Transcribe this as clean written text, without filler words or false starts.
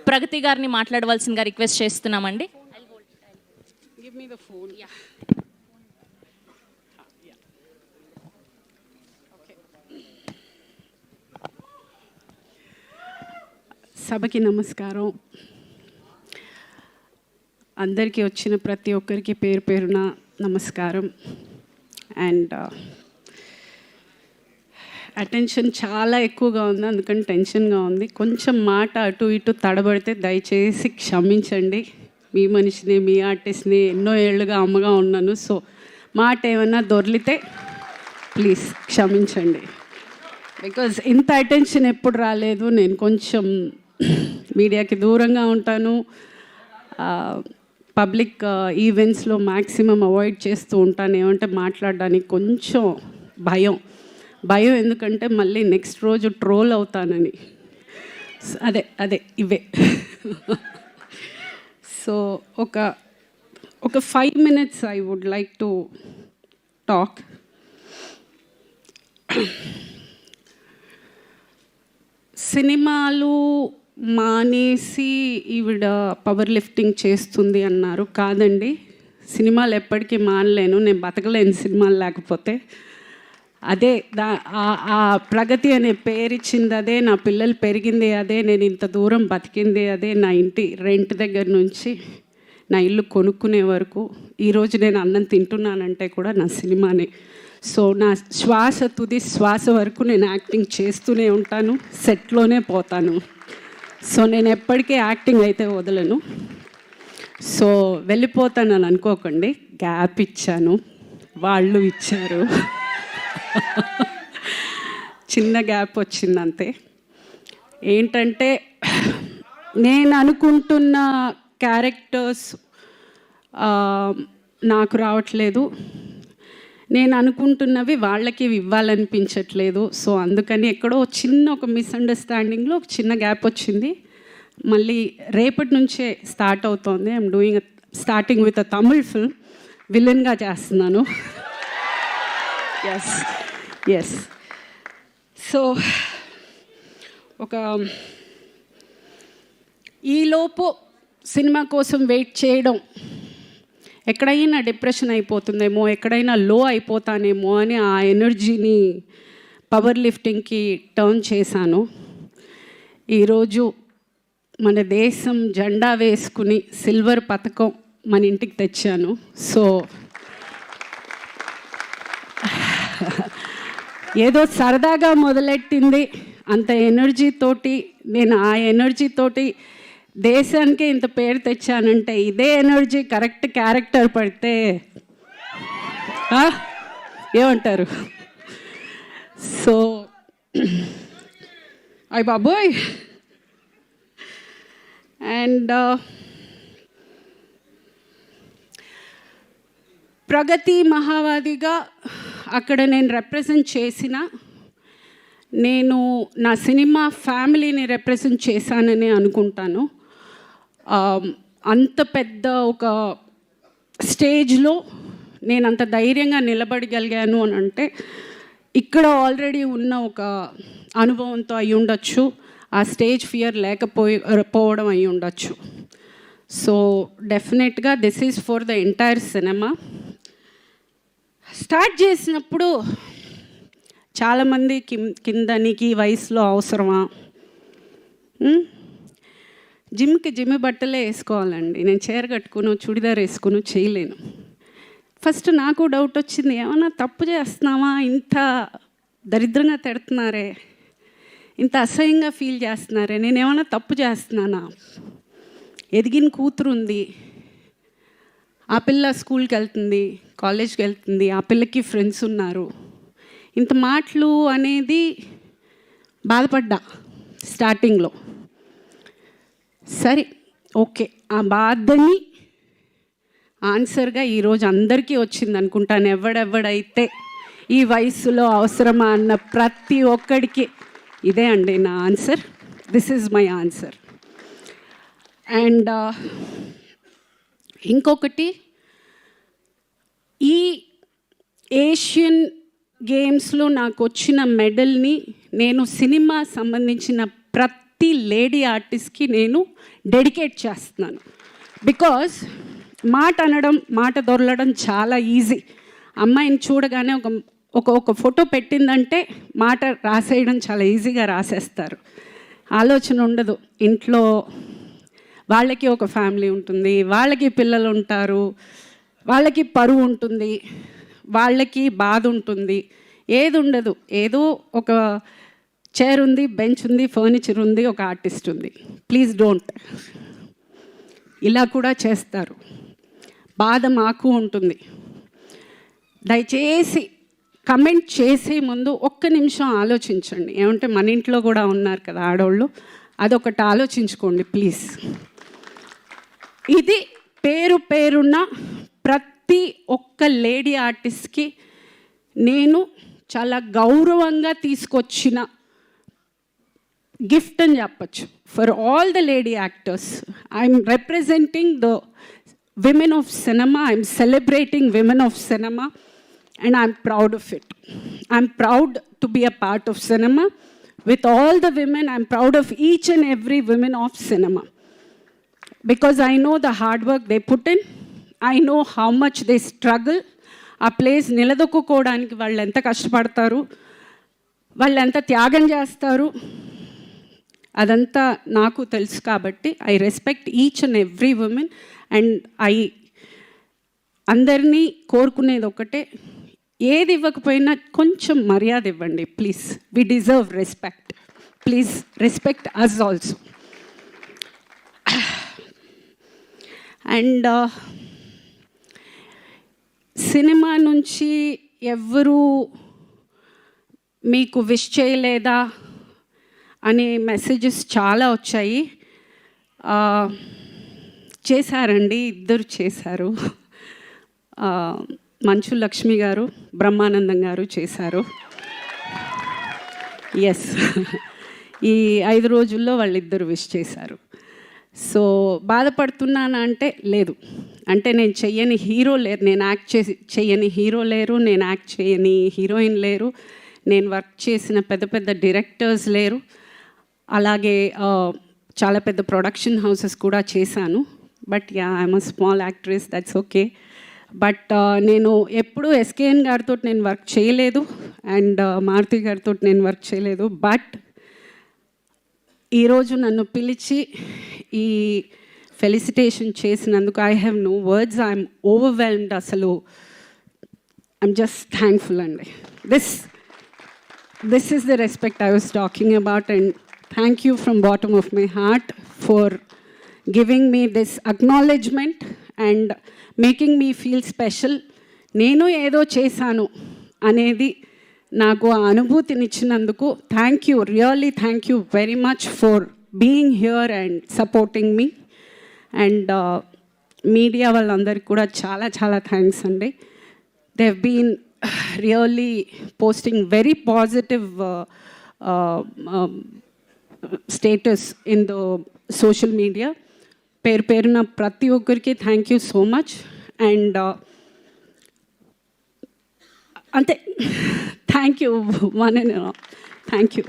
ప్రగతి గారిని మాట్లాడవలసిందిగా రిక్వెస్ట్ చేస్తున్నామండి. సభకి నమస్కారం. అందరికీ వచ్చిన ప్రతి ఒక్కరికి పేరు పేరున నమస్కారం. అండ్ అటెన్షన్ చాలా ఎక్కువగా ఉంది, అందుకని టెన్షన్గా ఉంది. కొంచెం మాట అటు ఇటు తడబడితే దయచేసి క్షమించండి. మీ మనిషిని, మీ ఆర్టిస్ట్ని, ఎన్నో ఏళ్ళుగా అమ్మగా ఉన్నాను. సో మాట ఏమన్నా దొర్లితే ప్లీజ్ క్షమించండి. బికాజ్ ఇంత అటెన్షన్ ఎప్పుడు రాలేదు. నేను కొంచెం మీడియాకి దూరంగా ఉంటాను. పబ్లిక్ ఈవెంట్స్లో మ్యాక్సిమం అవాయిడ్ చేస్తూ ఉంటాను. ఏమంటే మాట్లాడడానికి కొంచెం భయం. ఎందుకంటే మళ్ళీ నెక్స్ట్ రోజు ట్రోల్ అవుతానని. అదే ఇవే. సో ఒక 5 minutes I would like to talk. సినిమాలు మానేసి ఈవిడ పవర్ లిఫ్టింగ్ చేస్తుంది అన్నారు. కాదండి, సినిమాలు ఎప్పటికీ మానలేను. నేను బతకలేను సినిమాలు లేకపోతే. అదే ఆ ప్రగతి అనే పేరు ఇచ్చింది అదే, నా పిల్లలు పెరిగింది అదే, నేను ఇంత దూరం బతికింది అదే. నా ఇంటి రెంట్ దగ్గర నుంచి నా ఇల్లు కొనుక్కునే వరకు, ఈరోజు నేను అన్నం తింటున్నానంటే కూడా నా సినిమానే. సో నా తుది శ్వాస వరకు నేను యాక్టింగ్ చేస్తూనే ఉంటాను, సెట్లోనే పోతాను. సో నేను ఎప్పటికీ యాక్టింగ్ అయితే వదలను. సో వెళ్ళిపోతానని అనుకోకండి. గ్యాప్ ఇచ్చాను, వాళ్ళు ఇచ్చారు. చిన్న గ్యాప్ వచ్చిందంతే. ఏంటంటే నేను అనుకుంటున్న క్యారెక్టర్స్ నాకు రావట్లేదు. నేను అనుకుంటున్నవి వాళ్ళకి ఇవ్వాలనిపించట్లేదు. సో అందుకని ఎక్కడో ఒక మిస్అండర్స్టాండింగ్లో ఒక చిన్న గ్యాప్ వచ్చింది. మళ్ళీ రేపటి నుంచే స్టార్ట్ అవుతోంది. I'm starting with a Tamil film. విలన్గా చేస్తున్నాను. ఎస్. సో ఈలోపు సినిమా కోసం వెయిట్ చేయడం, ఎక్కడైనా డిప్రెషన్ అయిపోతుందేమో, ఎక్కడైనా లో అయిపోతానేమో అని ఆ ఎనర్జీని పవర్ లిఫ్టింగ్కి టర్న్ చేశాను. ఈరోజు మన దేశం జెండా వేసుకుని సిల్వర్ పథకం మన ఇంటికి తెచ్చాను. సో ఏదో సరదాగా మొదలెట్టింది, అంత ఎనర్జీతోటి నేను ఆ ఎనర్జీతోటి దేశానికి ఇంత పేరు తెచ్చానంటే, ఇదే ఎనర్జీ కరెక్ట్ క్యారెక్టర్ పడితే ఏమంటారు? సో అయ్ బాబోయ్. అండ్ ప్రగతి మహావాదిగా అక్కడ నేను రిప్రజెంట్ చేసిన, నేను నా సినిమా ఫ్యామిలీని రిప్రజెంట్ చేశానని అనుకుంటాను. అంత పెద్ద ఒక స్టేజ్లో నేను అంత ధైర్యంగా నిలబడగలిగాను అని అంటే ఇక్కడ ఆల్రెడీ ఉన్న ఒక అనుభవంతో అయి ఉండొచ్చు, ఆ స్టేజ్ ఫియర్ లేకపోవడం అయి ఉండొచ్చు. సో డెఫినెట్గా this is for the entire cinema. Start చేసినప్పుడు చాలామంది కింద నీకు ఈ వయసులో అవసరమా, జిమ్ బట్టలే వేసుకోవాలండి, నేను చీర కట్టుకుని చుడిదార్ వేసుకుని చేయలేను. ఫస్ట్ నాకు డౌట్ వచ్చింది, ఏమన్నా తప్పు చేస్తున్నామా, ఇంత దరిద్రంగా తిడుతున్నారే, ఇంత అసహ్యంగా ఫీల్ చేస్తున్నారే, నేను ఏమన్నా తప్పు చేస్తున్నానా? ఎదిగిన కూతురు ఉంది, ఆ పిల్ల స్కూల్కి వెళ్తుంది, కాలేజ్కి వెళ్తుంది, ఆ పిల్లకి ఫ్రెండ్స్ ఉన్నారు, ఇంత మాటలు అనేది బాధపడ్డా స్టార్టింగ్లో. సరే ఓకే, ఆ బాధని ఆన్సర్గా ఈరోజు అందరికీ వచ్చింది అనుకుంటాను. ఎవడెవడైతే ఈ వయసులో అవసరమా అన్న ప్రతి ఒక్కడికి ఇదే అండి నా answer. This is my answer. And ఇంకొకటి, ఈ ఏషియన్ గేమ్స్లో నాకు వచ్చిన మెడల్ని నేను సినిమా సంబంధించిన ప్రతి ప్రతి లేడీ ఆర్టిస్ట్కి నేను డెడికేట్ చేస్తున్నాను. బికాజ్ మాట అనడం, మాట దొరలడం చాలా ఈజీ. అమ్మాయిని చూడగానే ఒక ఫోటో పెట్టిందంటే మాట రాసేయడం చాలా ఈజీగా రాసేస్తారు. ఆలోచన ఉండదు. ఇంట్లో వాళ్ళకి ఒక ఫ్యామిలీ ఉంటుంది, వాళ్ళకి పిల్లలు ఉంటారు, వాళ్ళకి పరువు ఉంటుంది, వాళ్ళకి బాధ ఉంటుంది, ఏది ఉండదు. ఏదో ఒక చైర్ ఉంది, బెంచ్ ఉంది, ఫర్నిచర్ ఉంది, ఒక ఆర్టిస్ట్ ఉంది. Please don't. ఇలా కూడా చేస్తారు. బాధ మాకు ఉంటుంది. దయచేసి కమెంట్ చేసే ముందు ఒక్క నిమిషం ఆలోచించండి. ఏమంటే మన ఇంట్లో కూడా ఉన్నారు కదా ఆడవాళ్ళు, అదొకటి ఆలోచించుకోండి ప్లీజ్. ఇది పేరున్న ప్రతి ఒక్క లేడీ ఆర్టిస్ట్కి నేను చాలా గౌరవంగా తీసుకొచ్చిన గిఫ్ట్ అని చెప్పచ్చు. For all the lady actors, I'm representing the women of cinema, I'm celebrating women of cinema and I'm proud of it. I'm proud to be a part of cinema. With all the women, I'm proud of each and every woman of cinema. Because I know the hard work they put in. I know how much they struggle. ఆ place నిలదొక్కుకోవడానికి వాళ్ళు ఎంత కష్టపడతారు, వాళ్ళు ఎంత త్యాగం చేస్తారు, అదంతా నాకు తెలుసు. కాబట్టి I respect each and every women. And అందరినీ కోరుకునేది ఒకటే, ఏది ఇవ్వకపోయినా కొంచెం మర్యాద ఇవ్వండి please. We deserve respect. Please respect us also. And cinema నుంచి ఎవరు మీకు విష్ చేయలేదా అనే మెసేజెస్ చాలా వచ్చాయి. చేశారండి, ఇద్దరు చేశారు. మంచు లక్ష్మి గారు, బ్రహ్మానందం గారు చేశారు. ఎస్, ఈ 5 రోజుల్లో వాళ్ళిద్దరు విష్ చేశారు. సో బాధపడుతున్నానా అంటే లేదు. అంటే నేను చెయ్యని హీరో లేరు, నేను యాక్ట్ చెయ్యని హీరో లేరు, నేను యాక్ట్ చేయని హీరోయిన్ లేరు, నేను వర్క్ చేసిన పెద్ద డైరెక్టర్స్ లేరు. అలాగే చాలా పెద్ద ప్రొడక్షన్ హౌసెస్ కూడా చేశాను. But yeah, I'm a small actress, that's okay. But నేను ఎప్పుడూ ఎస్కేఎన్ గారితో నేను వర్క్ చేయలేదు, అండ్ మారుతి గారితో నేను వర్క్ చేయలేదు. బట్ ఈరోజు నన్ను పిలిచి ఈ ఫెలిసిటేషన్ చేసినందుకు I have no words. I'm overwhelmed. అసలు ఐఎమ్ జస్ట్ థ్యాంక్ఫుల్ అండి. This is the respect I was talking about. And thank you from bottom of my heart for giving me this acknowledgement and making me feel special. నేను ఏదో చేశాను అనేది నాకు ఆ అనుభూతినిచ్చినందుకు thank you, really thank you very much for being here and supporting me. And media వాళ్ళందరికీ కూడా చాలా థ్యాంక్స్ అండి. They have been really posting very positive status in the social media. పేరున ప్రతి ఒక్కరికి thank you so much. And అంతే, thank you one and thank you.